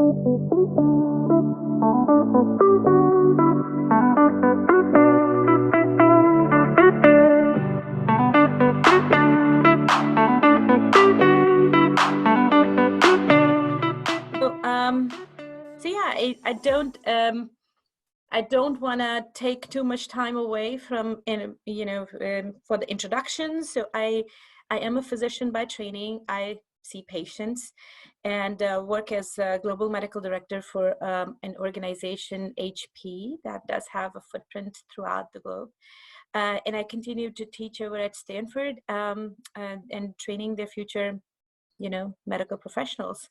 So yeah, I don't want to take too much time away from, for the introduction. So I am a physician by training. I see patients and work as a global medical director for an organization, HP, that does have a footprint throughout the globe. And I continue to teach over at Stanford and training their future, medical professionals.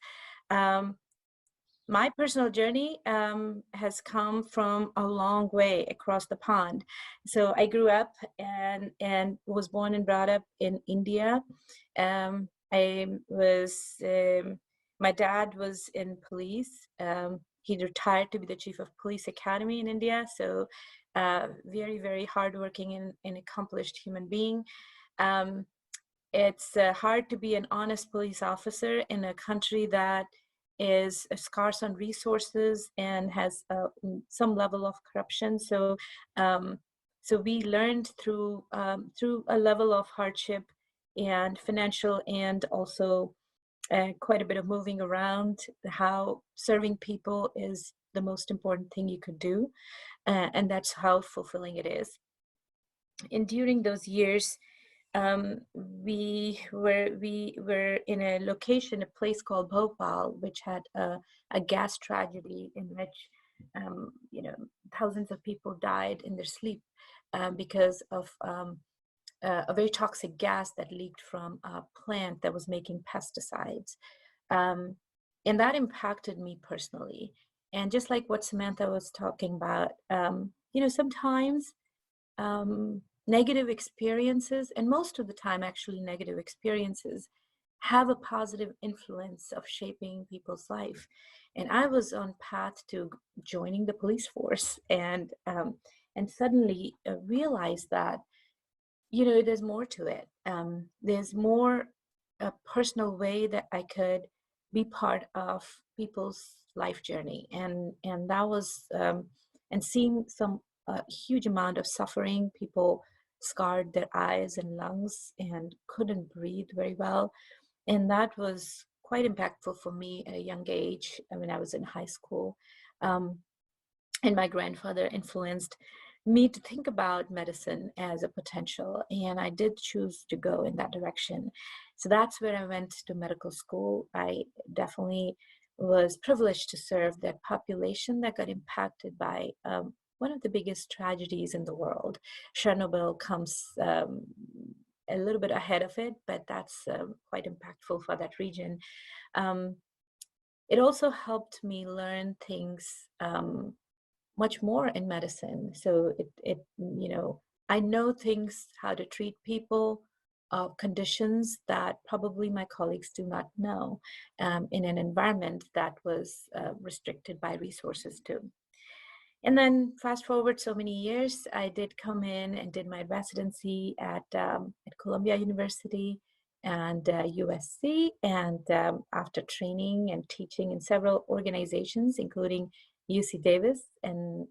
My personal journey has come from a long way across the pond. So I grew up and was born and brought up in India. My dad was in police. He retired to be the chief of police academy in India. So very, very hardworking and accomplished human being. It's hard to be an honest police officer in a country that is scarce on resources and has some level of corruption. So we learned through a level of hardship and financial and also quite a bit of moving around, how serving people is the most important thing you could do. And that's how fulfilling it is. And during those years, we were in a location, a place called Bhopal, which had a gas tragedy in which thousands of people died in their sleep because of a very toxic gas that leaked from a plant that was making pesticides, and that impacted me personally. And just like what Samantha was talking about, sometimes negative experiences, and most of the time actually negative experiences, have a positive influence of shaping people's life. And I was on path to joining the police force and suddenly realized that, there's more to it. There's more a personal way that I could be part of people's life journey. And that was, and seeing some huge amount of suffering, people scarred their eyes and lungs and couldn't breathe very well. And that was quite impactful for me at a young age when I was in high school. And my grandfather influenced me to think about medicine as a potential, and I did choose to go in that direction. So that's where I went to medical school. I definitely was privileged to serve that population that got impacted by one of the biggest tragedies in the world. Chernobyl comes a little bit ahead of it, but that's quite impactful for that region. It also helped me learn things much more in medicine. So I know things, how to treat people, conditions that probably my colleagues do not know in an environment that was restricted by resources too. And then fast forward so many years, I did come in and did my residency at Columbia University and USC. And after training and teaching in several organizations, including UC Davis and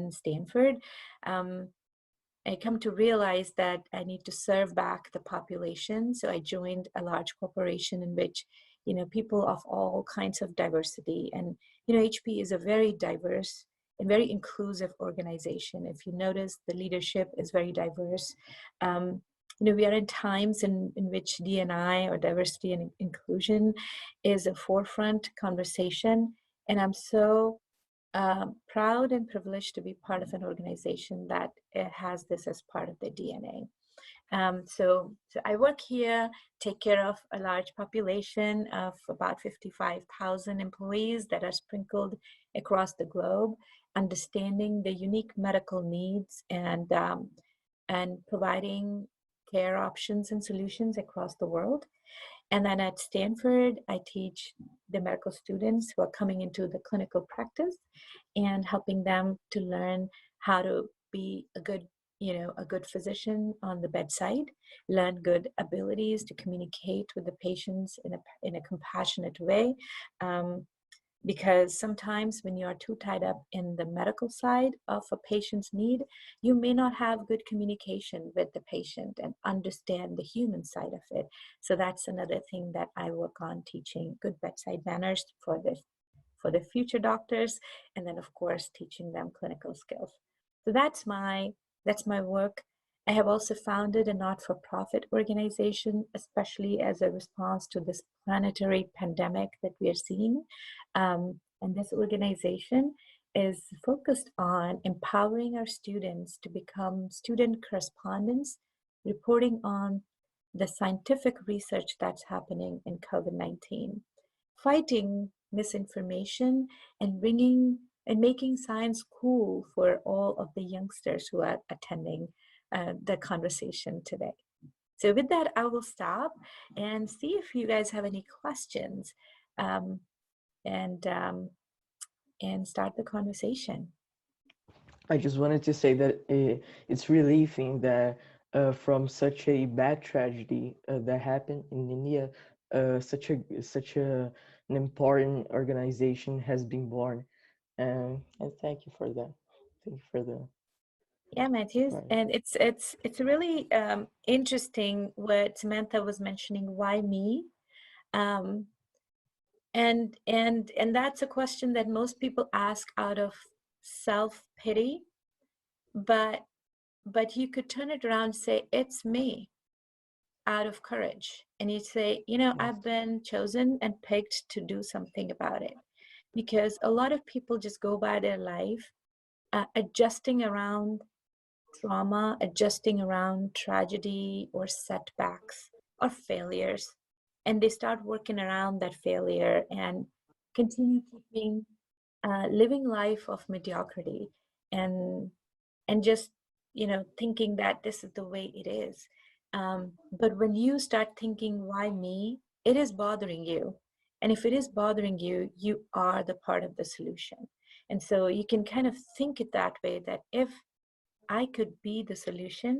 Stanford, I come to realize that I need to serve back the population. So I joined a large corporation in which, people of all kinds of diversity. And, HP is a very diverse and very inclusive organization. If you notice, the leadership is very diverse. We are in times in which D&I, or diversity and inclusion, is a forefront conversation. And I'm so proud and privileged to be part of an organization that has this as part of their DNA. So I work here, take care of a large population of about 55,000 employees that are sprinkled across the globe, understanding the unique medical needs and providing care options and solutions across the world. And then at Stanford, I teach the medical students who are coming into the clinical practice and helping them to learn how to be a good physician on the bedside, learn good abilities to communicate with the patients in a compassionate way, Because sometimes when you are too tied up in the medical side of a patient's need, you may not have good communication with the patient and understand the human side of it. So that's another thing that I work on, teaching good bedside manners for the future doctors, and then of course teaching them clinical skills. So that's my work. I have also founded a not-for-profit organization, especially as a response to this planetary pandemic that we are seeing. And this organization is focused on empowering our students to become student correspondents, reporting on the scientific research that's happening in COVID-19, fighting misinformation, and bringing and making science cool for all of the youngsters who are attending the conversation today. So with that, I will stop and see if you guys have any questions, um, and um, and start the conversation. I just wanted to say that it's relieving that from such a bad tragedy that happened in India, such an important organization has been born, and thank you for that. Thank you for the Yeah, Matthews, right. and it's really interesting what Samantha was mentioning. Why me? Um, and that's a question that most people ask out of self-pity, but you could turn it around and say it's me, out of courage, and you say, Yes. I've been chosen and picked to do something about it. Because a lot of people just go by their life adjusting around trauma, adjusting around tragedy or setbacks or failures, and they start working around that failure and continue keeping living life of mediocrity, and just thinking that this is the way it is. But when you start thinking why me, it is bothering you, and if it is bothering you, you are the part of the solution. And so you can kind of think it that way, that if I could be the solution,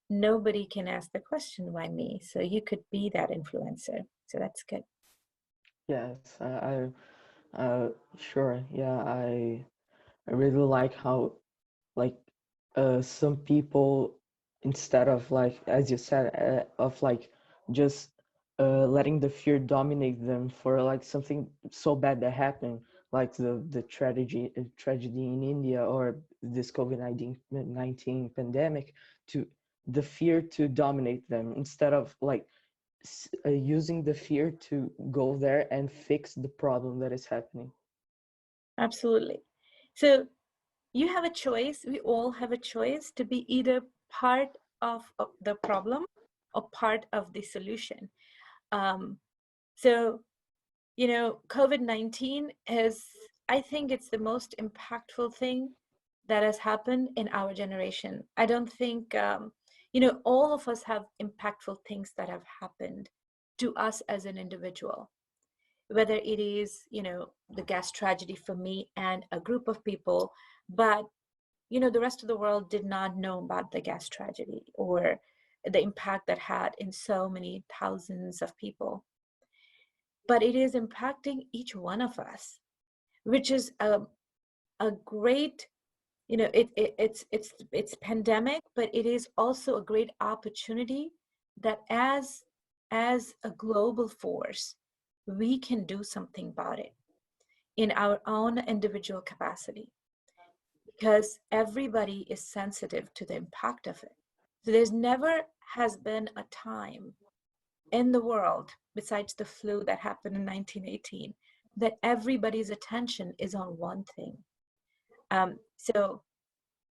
nobody can ask the question why me, so you could be that influencer. So that's good. Yes. Sure. Yeah. I really like how like some people, instead of like as you said of like just letting the fear dominate them for like something so bad that happened, like the tragedy in India or this COVID-19 pandemic, to the fear to dominate them instead of like using the fear to go there and fix the problem that is happening. Absolutely. So you have a choice. We all have a choice to be either part of the problem or part of the solution. Um, so, COVID-19 is, I think it's the most impactful thing that has happened in our generation. I don't think, all of us have impactful things that have happened to us as an individual, whether it is, the gas tragedy for me and a group of people, but the rest of the world did not know about the gas tragedy or the impact that had in so many thousands of people. But it is impacting each one of us, which is a great, it's pandemic, but it is also a great opportunity that as a global force, we can do something about it in our own individual capacity, because everybody is sensitive to the impact of it. So there's never has been a time in the world, besides the flu that happened in 1918, that everybody's attention is on one thing. So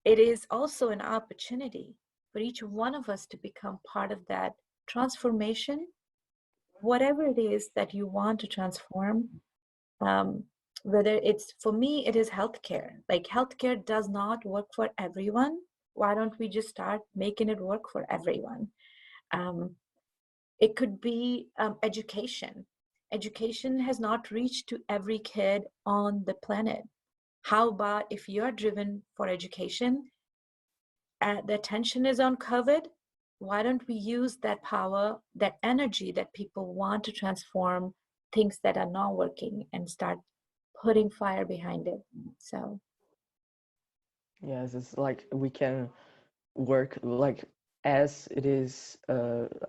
it is also an opportunity for each one of us to become part of that transformation, whatever it is that you want to transform. um, Whether it's, for me, it is healthcare. Like, healthcare does not work for everyone. Why don't we just start making it work for everyone? um, it could be education. Education has not reached to every kid on the planet. How about if you're driven for education, the attention is on COVID, why don't we use that power, that energy that people want to transform things that are not working, and start putting fire behind it. So Yes, it's like we can work like as it is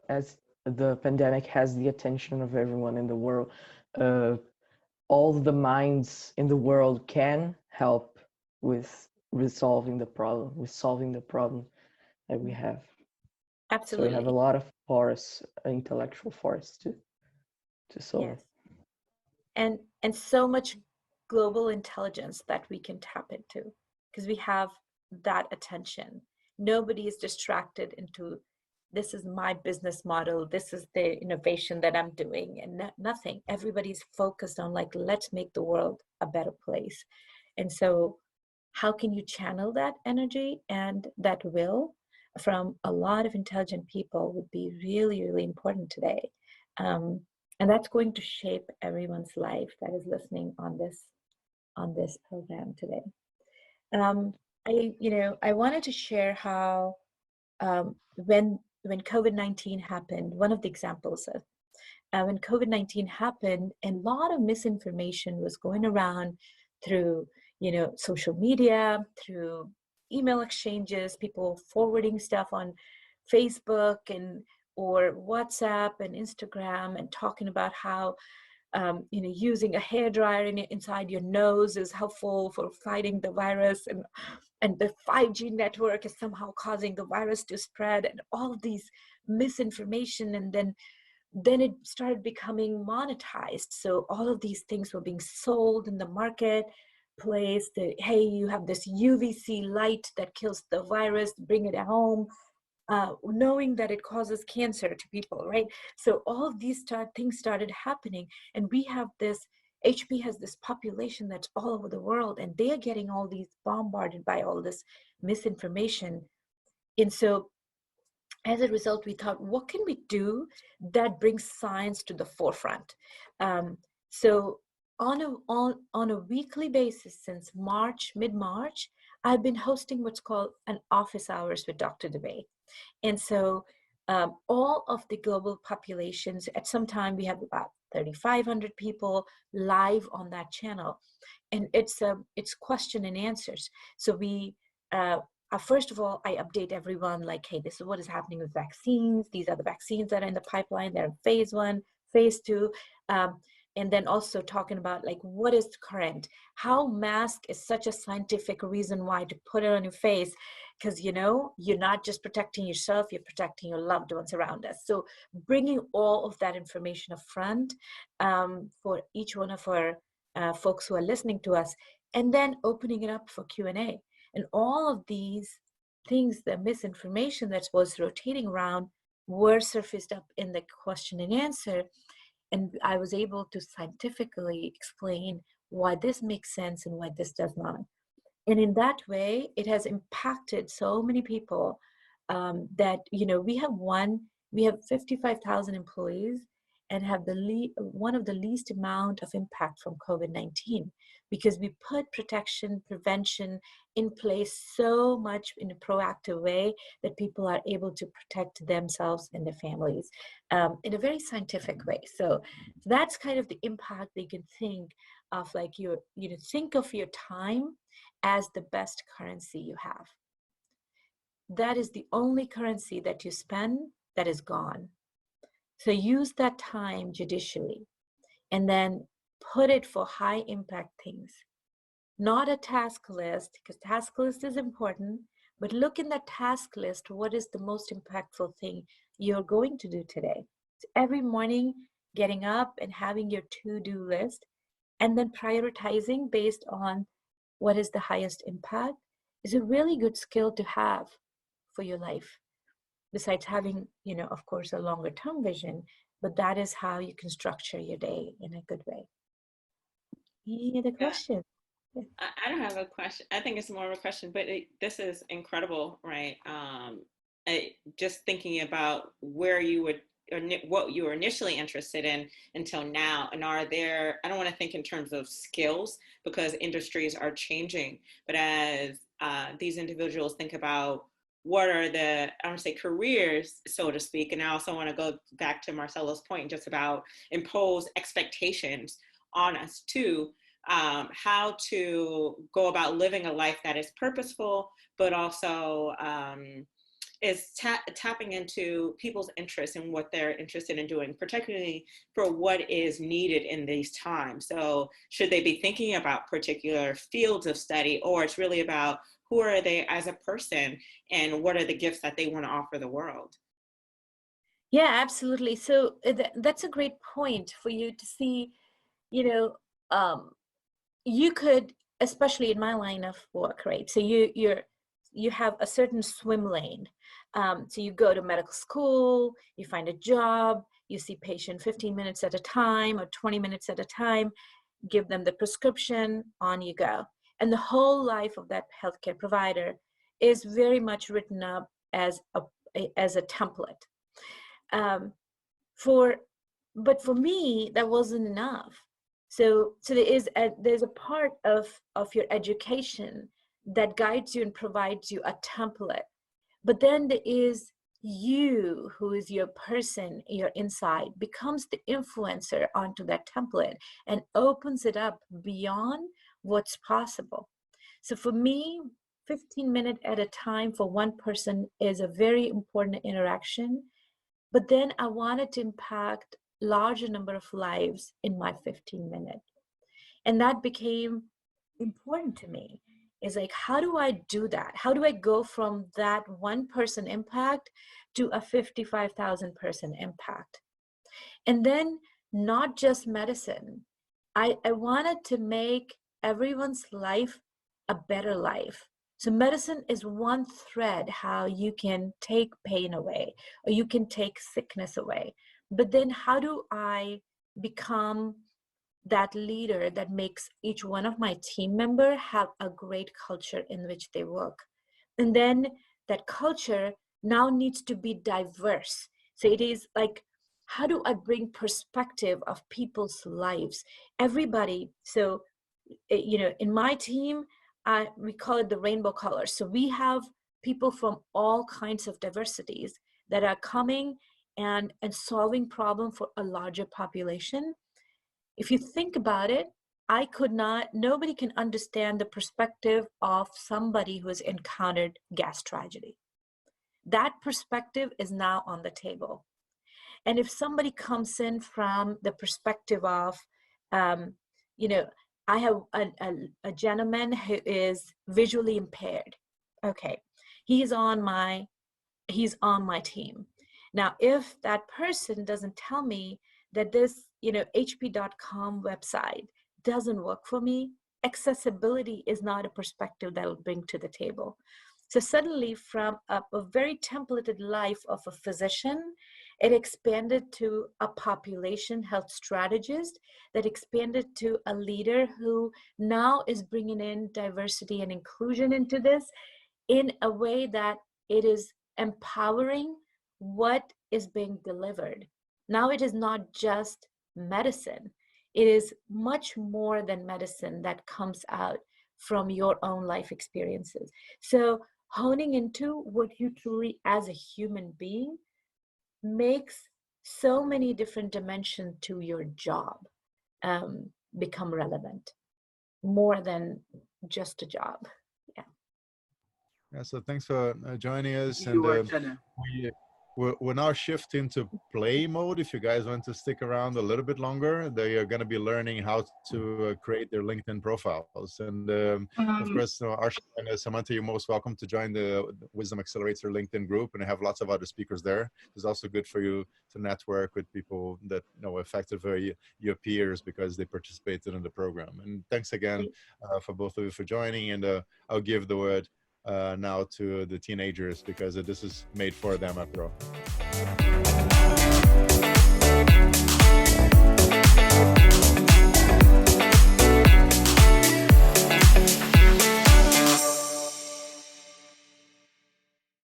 as the pandemic has the attention of everyone in the world. Uh, all the minds in the world can help with resolving the problem, with solving the problem that we have. So we have a absolutely. lot of force, intellectual force to solve. Yes. And so much global intelligence that we can tap into because we have that attention. Nobody is distracted into this is my business model, this is the innovation that I'm doing, and nothing. Everybody's focused on like, let's make the world a better place. And so how can you channel that energy and that will from a lot of intelligent people would be really, really important today. Um, and that's going to shape everyone's life that is listening on this program today. Um, I wanted to share how when COVID-19 happened, one of the examples of when COVID-19 happened, a lot of misinformation was going around through, social media, through email exchanges, people forwarding stuff on Facebook and or WhatsApp and Instagram and talking about how using a hair dryer inside your nose is helpful for fighting the virus, and the 5G network is somehow causing the virus to spread, and all of these misinformation. And then it started becoming monetized. So all of these things were being sold in the marketplace. Hey, you have this UVC light that kills the virus, bring it at home, knowing that it causes cancer to people, right? So all of these things started happening, and we have this, HP has this population that's all over the world, and they are getting all these bombarded by all this misinformation. And so as a result, we thought, what can we do that brings science to the forefront? So on a weekly basis since mid-March, I've been hosting what's called an office hours with Dr. Dubey. And so all of the global populations, at some time we have about 3,500 people live on that channel. And it's question and answers. So we, first of all, I update everyone like, hey, this is what is happening with vaccines. These are the vaccines that are in the pipeline. They're in phase 1, phase 2. And then also talking about like, what is current, how mask is such a scientific reason why to put it on your face, because you're not just protecting yourself, you're protecting your loved ones around us. So bringing all of that information up front for each one of our folks who are listening to us, and then opening it up for Q&A. And all of these things, the misinformation that was rotating around, were surfaced up in the question and answer. And I was able to scientifically explain why this makes sense and why this does not. And in that way, it has impacted so many people that, we have 55,000 employees and have one of the least amount of impact from COVID-19, because we put protection, prevention in place so much in a proactive way that people are able to protect themselves and their families in a very scientific way. So that's kind of the impact that you can think of, like think of your time as the best currency you have. That is the only currency that you spend that is gone. So use that time judicially and then put it for high impact things. Not a task list, because task list is important, but look in that task list, what is the most impactful thing you're going to do today? So every morning, getting up and having your to-do list, and then prioritizing based on what is the highest impact is a really good skill to have for your life. Besides having, of course, a longer term vision, but that is how you can structure your day in a good way. Any other question? I don't have a question. I think it's more of a question, but this is incredible, right? Just thinking about where you would, or what you were initially interested in until now, and are there, I don't want to think in terms of skills because industries are changing, but as these individuals think about what are the, I don't want to say careers, so to speak, and I also want to go back to Marcelo's point just about impose expectations on us too. how to go about living a life that is purposeful, but also is tapping into people's interests and what they're interested in doing, particularly for what is needed in these times. So should they be thinking about particular fields of study, or it's really about who are they as a person and what are the gifts that they want to offer the world? Yeah, absolutely. So that's a great point for you to see, you know, you could, especially in my line of work, right? So you have a certain swim lane. So you go to medical school, you find a job, you see patient 15 minutes at a time or 20 minutes at a time, give them the prescription, on you go. And the whole life of that healthcare provider is very much written up as a template. But for me, that wasn't enough. So there's a part of your education that guides you and provides you a template. But then there is you, who is your person, your inside, becomes the influencer onto that template and opens it up beyond what's possible. So for me, 15 minutes at a time for one person is a very important interaction. But then I wanted to impact larger number of lives in my 15 minutes. And that became important to me. Is like, how do I do that? How do I go from that one person impact to a 55,000 person impact? And then not just medicine. I wanted to make everyone's life a better life. So medicine is one thread, how you can take pain away or you can take sickness away. But then how do I become that leader that makes each one of my team member have a great culture in which they work? And then that culture now needs to be diverse. So it is like, how do I bring perspective of people's lives? Everybody. So, in my team, we call it the rainbow colors. So we have people from all kinds of diversities that are coming and solving problem for a larger population. If you think about it, nobody can understand the perspective of somebody who has encountered gas tragedy. That perspective is now on the table. And if somebody comes in from the perspective of, I have a gentleman who is visually impaired. Okay, he's on my team. Now, if that person doesn't tell me that this, hp.com website doesn't work for me, accessibility is not a perspective that will bring to the table. So suddenly, from a very templated life of a physician, it expanded to a population health strategist, that expanded to a leader who now is bringing in diversity and inclusion into this in a way that it is empowering what is being delivered. Now it is not just medicine. It is much more than medicine that comes out from your own life experiences. So honing into what you truly as a human being makes so many different dimensions to your job become relevant, more than just a job. Yeah, so thanks for joining us. You, And Archana. we're now shifting to play mode. If you guys want to stick around a little bit longer, they are going to be learning how to create their LinkedIn profiles. And of course, Archana and Samantha, you're most welcome to join the Wisdom Accelerator LinkedIn group, and I have lots of other speakers there. It's also good for you to network with people that effectively your peers, because they participated in the program. And thanks again for both of you for joining. And I'll give the word now to the teenagers, because this is made for them after all.